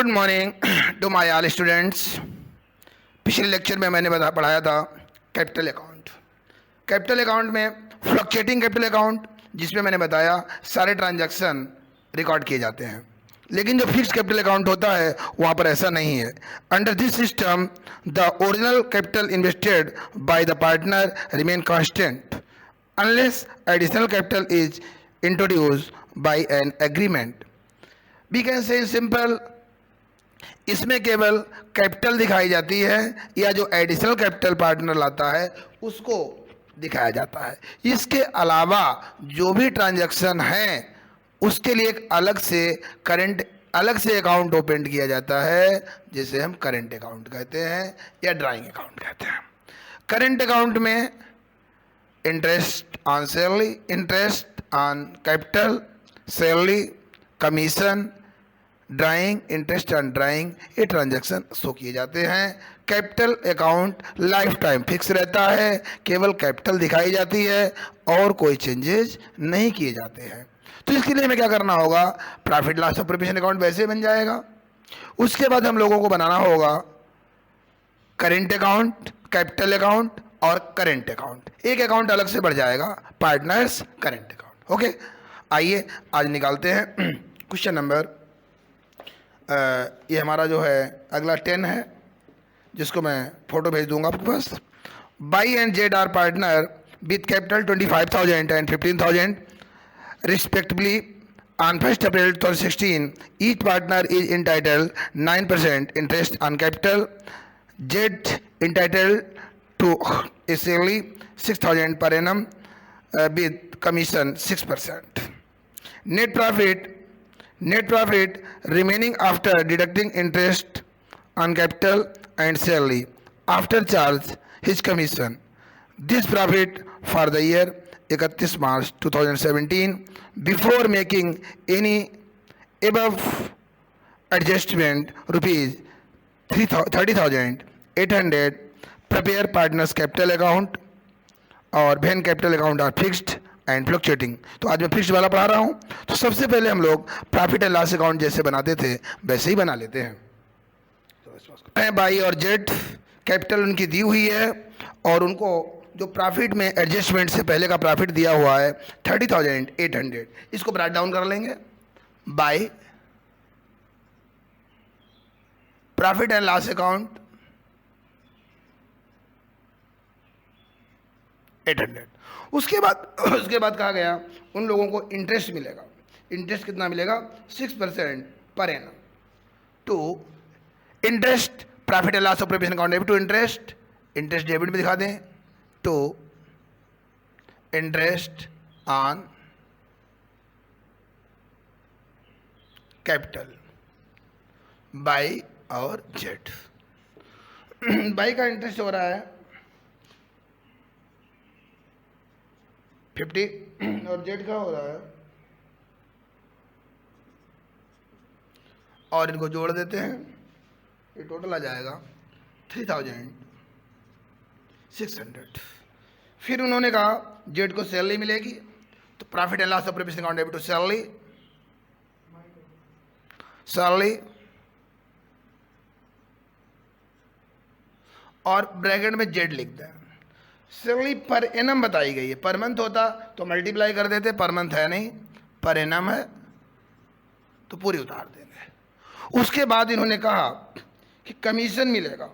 Good morning to my all students. पिछले lecture में मैंने पढ़ाया था कैपिटल अकाउंट। कैपिटल अकाउंट में फ्लक्चुएटिंग कैपिटल अकाउंट, जिसमें मैंने बताया सारे ट्रांजैक्शन रिकॉर्ड किए जाते हैं, लेकिन जो फिक्स्ड कैपिटल अकाउंट होता है वहाँ पर ऐसा नहीं है। Under this system the original capital invested by the partner remain constant unless additional capital is introduced by an agreement. We can say simple, इसमें केवल कैपिटल दिखाई जाती है या जो एडिशनल कैपिटल पार्टनर लाता है उसको दिखाया जाता है। इसके अलावा जो भी ट्रांजैक्शन है उसके लिए एक अलग से अकाउंट ओपन किया जाता है, जिसे हम करेंट अकाउंट कहते हैं या ड्राइंग अकाउंट कहते हैं। करेंट अकाउंट में interest on salary, interest on capital, salary, commission, drawing, interest on drawing, ये ट्रांजैक्शन शो किए जाते हैं। Capital account life time fix रहता है, केवल कैपिटल दिखाई जाती है और कोई चेंजेस नहीं किए जाते हैं। तो इसके लिए हमें क्या करना होगा, प्रॉफिट लॉस और प्रोविजन अकाउंट वैसे बन जाएगा। उसके बाद हम लोगों को बनाना होगा करेंट अकाउंट, कैपिटल अकाउंट और करेंट अकाउंट। एक अकाउंट अलग से बढ़ जाएगा, पार्टनर्स करेंट अकाउंट। ओके, आइए आज निकालते हैं क्वेश्चन नंबर। ये हमारा जो है अगला 10 है, जिसको मैं फोटो भेज दूंगा आपके पास। Y and Z are partner with capital 25,000 and 15,000 respectively on 1st April 2016. Each partner is entitled 9% interest on capital. Z entitled to a salary 6,000 per annum with commission 6%. Net profit remaining after deducting interest on capital and salary after charge his commission. This profit for the year 31 March 2017 before making any above adjustment rupees 30,800 prepare partners capital account और when capital account are fixed and fluctuating। तो आज मैं fixed वाला पढ़ा रहा हूँ। तो सबसे पहले हम लोग प्रॉफिट एंड लॉस अकाउंट जैसे बनाते थे वैसे ही बना लेते हैं। बाई और जेड कैपिटल उनकी दी हुई है और उनको जो प्रॉफिट में एडजस्टमेंट से पहले का प्रॉफिट दिया हुआ है 30,800, इसको ब्रेक डाउन कर लेंगे by profit and loss account 800। उसके बाद कहा गया उन लोगों को इंटरेस्ट मिलेगा। इंटरेस्ट कितना मिलेगा, 6% पर एनम to interest profit and loss of provision account debit to interest debit में दिखा दें तो इंटरेस्ट ऑन कैपिटल बाई और जेड। बाई का इंटरेस्ट हो रहा है 50 और जेड का हो रहा है, और इनको जोड़ देते हैं, ये टोटल आ जाएगा 3,600। फिर उन्होंने कहा जेड को सैलरी मिलेगी, तो profit and loss of provision account debit to salary और ब्रैकेट में जेड लिख दें। सैलरी पर एनम बताई गई है, पर मंथ होता तो मल्टीप्लाई कर देते, पर मंथ है नहीं, पर एनम है तो पूरी उतार देंगे। उसके बाद इन्होंने कहा कि कमीशन मिलेगा,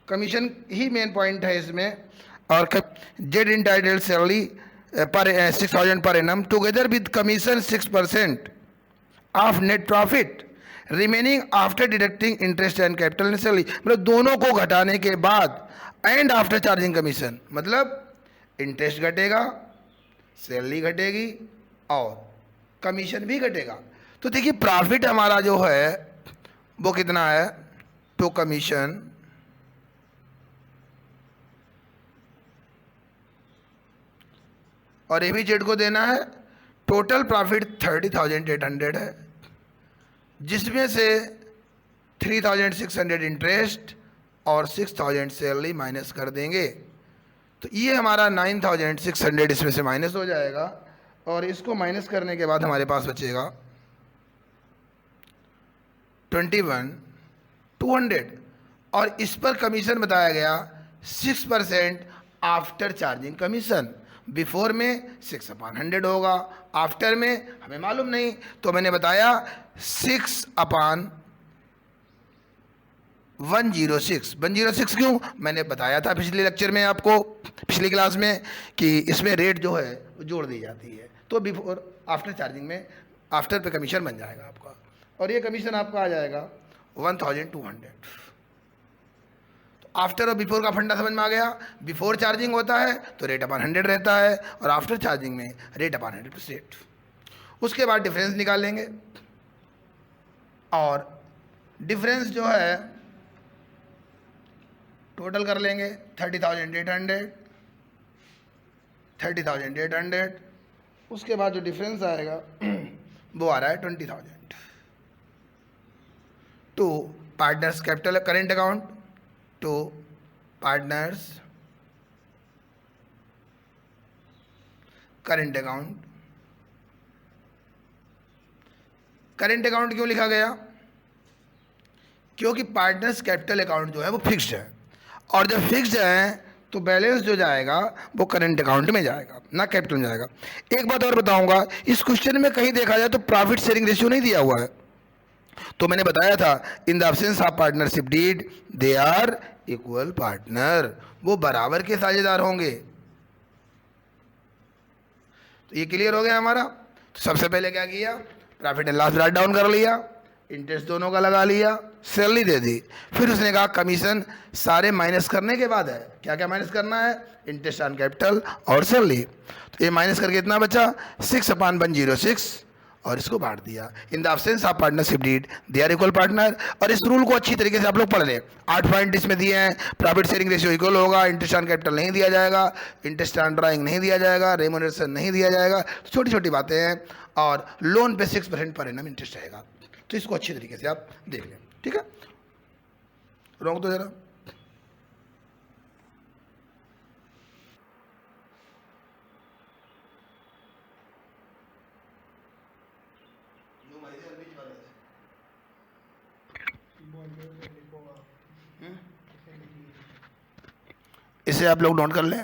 कमीशन ही मेन पॉइंट है इसमें, और जेड इंटाइटल्ड सैलरी पर 6,000 per annum together with commission 6% of net profit remaining after deducting interest and capital and salary. मतलब दोनों को घटाने के बाद एंड आफ्टर चार्जिंग कमीशन, मतलब इंटरेस्ट घटेगा, सैलरी घटेगी और कमीशन भी घटेगा। तो देखिए प्रॉफिट हमारा जो है वो कितना है, तो कमीशन और ये भी जेड को देना है। टोटल प्रॉफिट 30,800 है, जिसमें से 3,600 इंटरेस्ट और 6,000 सैलरी माइनस कर देंगे, तो ये हमारा 9,600 इसमें से माइनस हो जाएगा, और इसको माइनस करने के बाद हमारे पास बचेगा 21 200 और इस पर कमीशन बताया गया 6% आफ्टर चार्जिंग कमीशन। बिफोर में 6/100 होगा, आफ्टर में हमें मालूम नहीं, तो मैंने बताया 6/106। 106 क्यों, मैंने बताया था पिछले लेक्चर में आपको, पिछली क्लास में, कि इसमें रेट जो है वो जोड़ दी जाती है, तो बिफोर आफ्टर चार्जिंग में आफ्टर पे कमीशन बन जाएगा आपका, और ये कमीशन आपका आ जाएगा 1200। आफ्टर और बिफोर का फंडा समझ में आ गया। बिफोर चार्जिंग होता है तो रेट अपॉन 100 रहता है, और आफ्टर चार्जिंग में रेट अपॉन 100%। उसके बाद डिफरेंस निकालेंगे, और डिफरेंस जो है टोटल कर लेंगे 30,800, 30,800। उसके बाद जो डिफरेंस आएगा वो आ रहा है 20,000 to partners capital current account, to partners current account. Current account क्यों लिखा गया, क्योंकि पार्टनर्स कैपिटल अकाउंट जो है वो फिक्स्ड है, और जब फिक्स्ड है तो बैलेंस जो जाएगा वो करंट अकाउंट में जाएगा, ना कैपिटल में जाएगा। एक बात और बताऊंगा, इस क्वेश्चन में कहीं देखा जाए तो प्रॉफिट शेयरिंग रेशियो नहीं दिया हुआ है, तो मैंने बताया था in the absence of partnership deed they are equal partner, वो बराबर के साझेदार होंगे। तो ये क्लियर हो गया हमारा। तो सबसे पहले क्या किया, profit and loss write down कर लिया, इंटरेस्ट दोनों का लगा लिया, सैलरी दे दी। फिर उसने कहा कमीशन सारे माइनस करने के बाद है, क्या क्या माइनस करना है, इंटरेस्ट ऑन कैपिटल और सैलरी। तो ये माइनस करके इतना बचा 6/106, और इसको बांट दिया। In the absence of partnership deed they are equal partner. और इस रूल को अच्छी तरीके से आप लोग पढ़ लें। 8 पॉइंट इसमें दिए हैं। प्रॉफिट शेयरिंग रेशियो इक्वल होगा, इंटरेस्ट ऑन कैपिटल नहीं दिया जाएगा, इंटरेस्ट ऑन ड्राइंग नहीं दिया जाएगा, रेम्यूनरेशन नहीं दिया जाएगा, छोटी छोटी बातें हैं। और लोन पे 6% पर एनम इंटरेस्ट रहेगा। तो इसको अच्छी तरीके से आप देख लें, ठीक है। रोक दो जरा। इसे आप लोग नोट कर लें।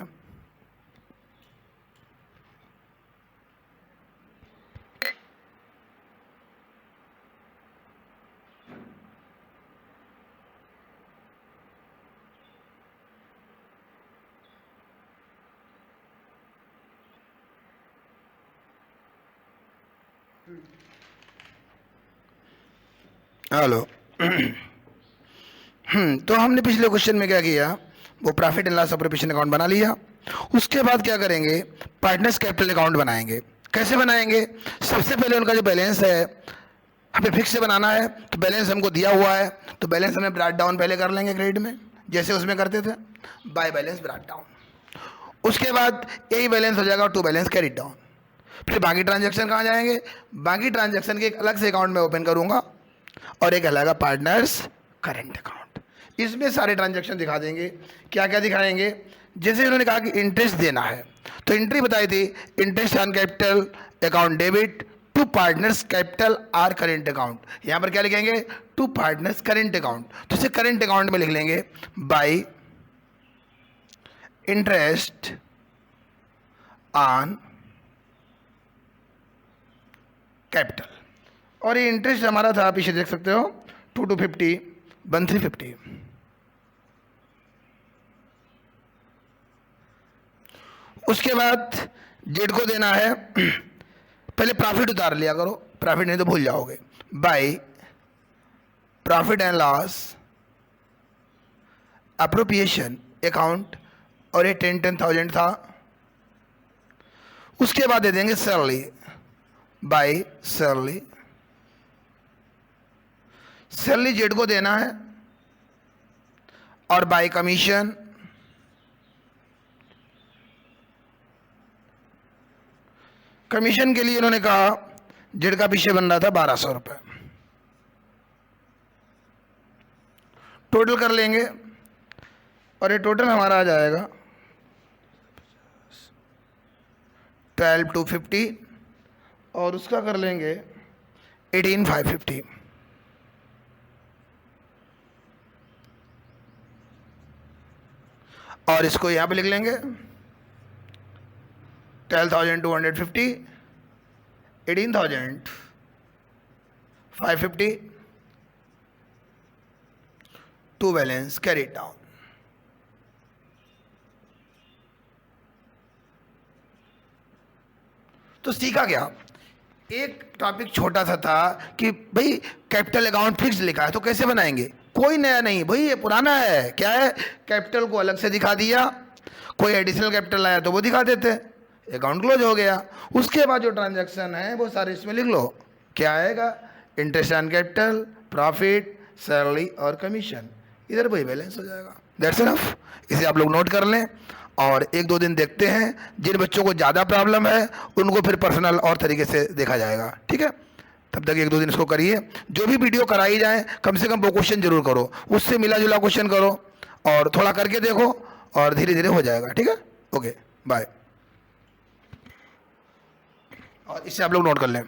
हेलो। तो हमने पिछले क्वेश्चन में क्या किया, वो profit and loss appropriation account बना लिया। उसके बाद क्या करेंगे, पार्टनर्स कैपिटल अकाउंट बनाएंगे। कैसे बनाएंगे, सबसे पहले उनका जो बैलेंस है हमें फिक्स से बनाना है, तो बैलेंस हमको दिया हुआ है, तो बैलेंस हमें ब्रॉट डाउन पहले कर लेंगे क्रेडिट में, जैसे उसमें करते थे, बाय बैलेंस ब्रॉट डाउन। उसके बाद यही बैलेंस हो जाएगा टू बैलेंस कैरिड डाउन। फिर बाकी ट्रांजैक्शन कहाँ जाएंगे, बाकी ट्रांजैक्शन के एक अलग से अकाउंट में ओपन करूँगा, और एक अलग पार्टनर्स करेंट अकाउंट। इसमें सारे ट्रांजैक्शन दिखा देंगे। क्या क्या दिखाएंगे, जैसे उन्होंने कहा कि इंटरेस्ट देना है, तो एंट्री बताई थी interest on capital account debit to partners capital or current account. यहाँ पर क्या लिखेंगे, टू पार्टनर्स करेंट अकाउंट, तो इसे करेंट अकाउंट में लिख लेंगे बाय इंटरेस्ट ऑन कैपिटल। और ये इंटरेस्ट हमारा था, पीछे देख सकते हो, 2/250 1350। उसके बाद जेड को देना है, पहले प्रॉफिट उतार लिया करो, प्रॉफिट नहीं तो भूल जाओगे, by profit and loss appropriation account, और ये 10,000 था। उसके बाद दे देंगे salary by salary. Salary Z को देना है, और बाय कमीशन कमीशन के लिए उन्होंने कहा जेड का पीछे बन रहा था 1200 रुपये। टोटल कर लेंगे, और ये टोटल हमारा आ जाएगा 12,250, और उसका कर लेंगे 18,550। और इसको यहाँ पे लिख लेंगे 12,250, 18,550 टू बैलेंस कैरी डाउन। तो सीखा क्या? एक टॉपिक छोटा सा था कि भाई कैपिटल अकाउंट फिक्स लिखा है तो कैसे बनाएंगे, कोई नया नहीं भाई, ये पुराना है। क्या है, कैपिटल को अलग से दिखा दिया, कोई एडिशनल कैपिटल आया तो वो दिखा देते, अकाउंट क्लोज हो गया। उसके बाद जो ट्रांजैक्शन है वो सारे इसमें लिख लो। क्या आएगा, interest on capital, profit, salary और कमीशन, इधर वही बैलेंस हो जाएगा। That's enough. इसे आप लोग नोट कर लें और एक दो दिन देखते हैं। जिन बच्चों को ज़्यादा प्रॉब्लम है उनको फिर पर्सनल और तरीके से देखा जाएगा, ठीक है। तब तक एक दो दिन इसको करिए। जो भी वीडियो कराई जाए कम से कम वो क्वेश्चन जरूर करो, उससे मिला जुला क्वेश्चन करो और थोड़ा करके देखो और धीरे धीरे हो जाएगा, ठीक है। Okay bye. और इससे आप लोग नोट कर लें।